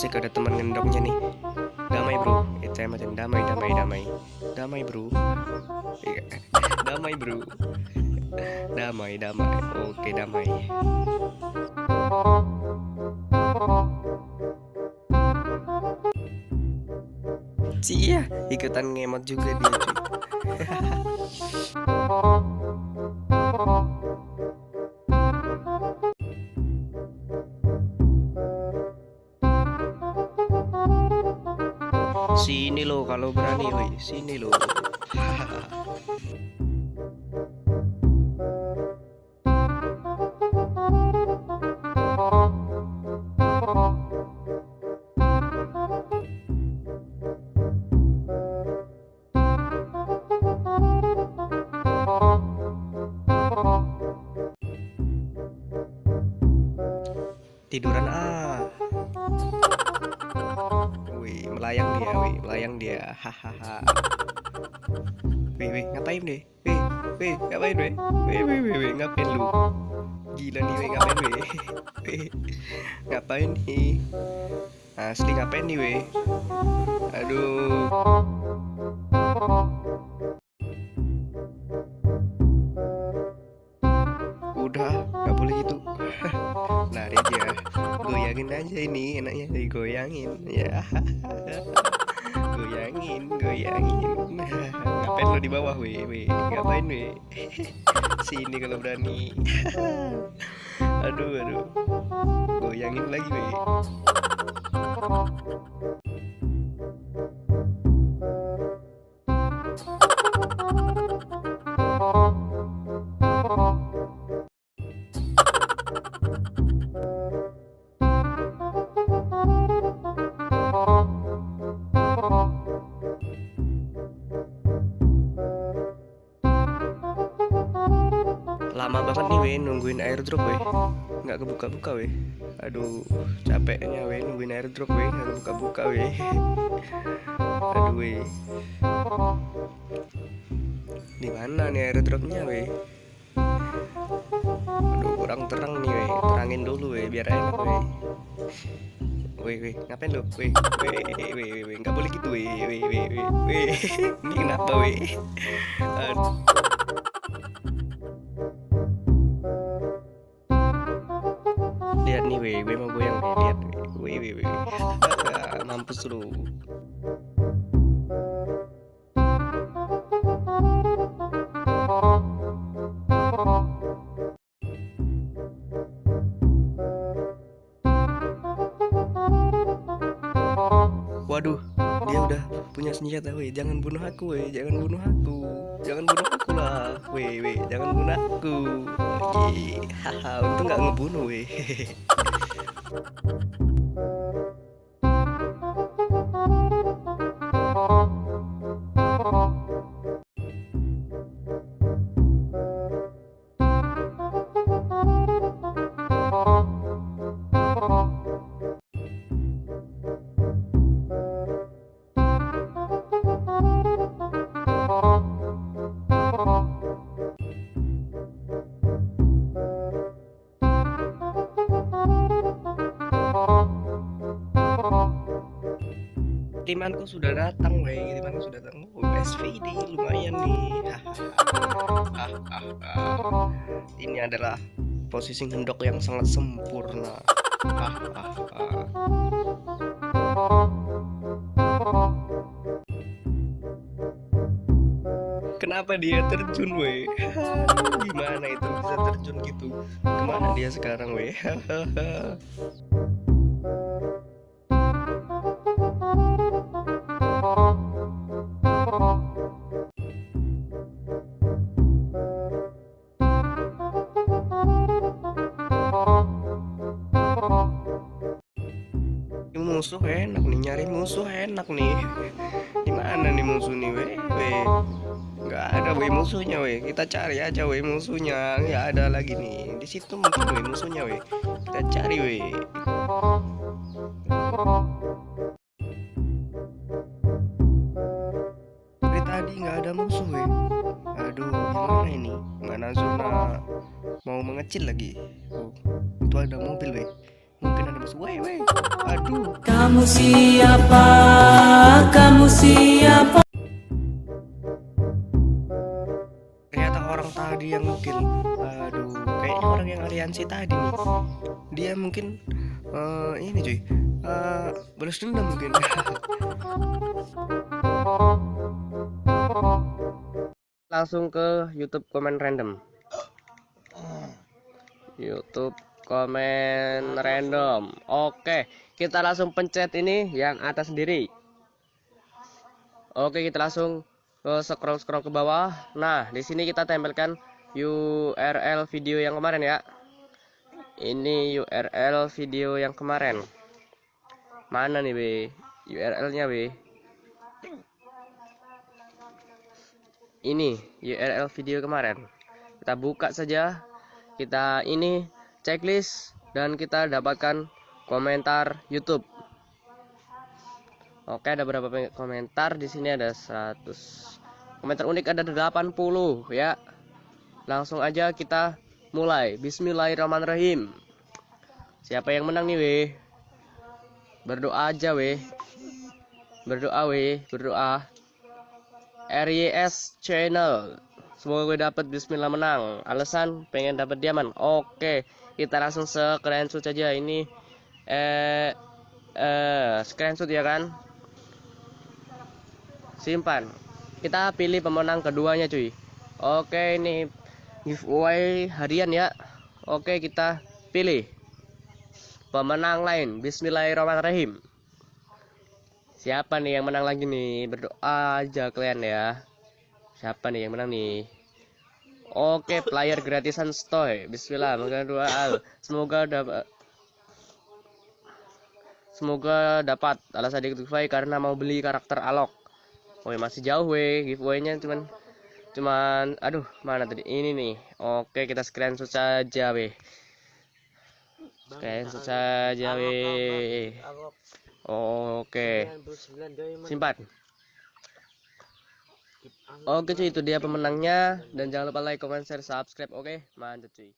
Asik ada teman ngendoknya nih. Damai bro, itu macam damai damai damai. Damai bro. Iya, damai bro. Damai damai. Oke damai. Cia, ikutan ngemot juga dia cuy. Sini lo kalau berani, woi. Sini lo. Tiduran ah. Wih, melayang dia, wih, melayang dia. Hahaha. Wih, ngapain deh? Wih, ngapain weh? Wih, ngapain lu? Gila nih, weh, ngapain weh? Weh, ngapain nih? Asli ngapain nih, weh? Aduh. Udah, nggak boleh gitu. Lari aja. Goyangin aja ini, enaknya digoyangin. Ya. Goyangin. Ngapain lo di bawah, weh? Ngapain, weh? Sini kalau berani. Aduh. Goyangin lagi, weh. Lama banget nih weh nungguin airdrop weh, nggak kebuka-buka weh. Aduh, capeknya weh nungguin airdrop weh, nggak kebuka-buka weh. Aduh weh, di mana nih airdropnya weh? Aduh, kurang terang nih weh, terangin dulu weh biar enak weh. Weh, ngapain lo? Weh, nggak boleh gitu weh. Ini kenapa weh? Aduh. Lihat nih weh mau goyang nih, lihat weh. Mampus lu. Waduh, dia udah punya senjata weh. Jangan bunuh aku weh, jangan bunuh aku lah weh, jangan bunuh aku. Haha, untung nggak ngebunuh weh. Kirimanku sudah datang weh, kirimanku sudah datang. SVD lumayan nih. Ini adalah posisi hendok yang sangat sempurna. Kenapa dia terjun weh? Gimana itu bisa terjun gitu? Kemana dia sekarang weh? Musuh enak nih, nyari musuh enak nih. Gimana nih musuh nih weh? Nggak ada weh musuhnya weh. Kita cari aja weh musuhnya. Nggak ada lagi nih. Di situ mungkin weh musuhnya weh. Kita cari weh. Dari tadi nggak ada musuh weh. Aduh, gimana ini? Mana zona mau mengecil lagi? Oh, itu ada mobil weh. Mungkin ada musuh. Weh. Aduh. Kamu siapa? Kamu siapa? Ternyata orang tadi yang mungkin, aduh, kayaknya orang yang aliansi tadi nih. Dia mungkin ini cuy, balas dendam mungkin. Langsung ke YouTube komen random. YouTube komen random. Oke, kita langsung pencet ini yang atas sendiri. Oke, kita langsung scroll ke bawah. Nah, di sini kita tempelkan URL video yang kemarin ya. Ini URL video yang kemarin. Mana nih, Be? URL-nya, Be? Ini URL video kemarin. Kita buka saja. Kita ini checklist dan kita dapatkan komentar YouTube. Oke, ada berapa komentar? Di sini ada 100. Komentar unik ada 80 ya. Langsung aja kita mulai. Bismillahirrahmanirrahim. Siapa yang menang nih, weh? Berdoa aja, weh. Berdoa, weh. Berdoa. RYS Channel. Semoga gue dapat bismillah menang. Alasan pengen dapat diamond. Oke, kita langsung screenshot aja ini. Screenshot ya kan? Simpan. Kita pilih pemenang keduanya, cuy. Oke, ini giveaway harian ya. Oke, kita pilih pemenang lain. Bismillahirrahmanirrahim. Siapa nih yang menang lagi nih? Berdoa aja kalian ya. Siapa nih yang menang nih? Oke, player gratisan Stoy. Bismillah, semoga dapat alasan giveaway karena mau beli karakter Alok. Woi, masih jauh weh, giveaway-nya cuman aduh, mana tadi ini nih. Oke, kita screenshot saja weh. Screenshot saja weh. Oke. Simpan. Oke cuy, itu dia pemenangnya, dan jangan lupa like, comment, share, subscribe. Oke, mantap cuy.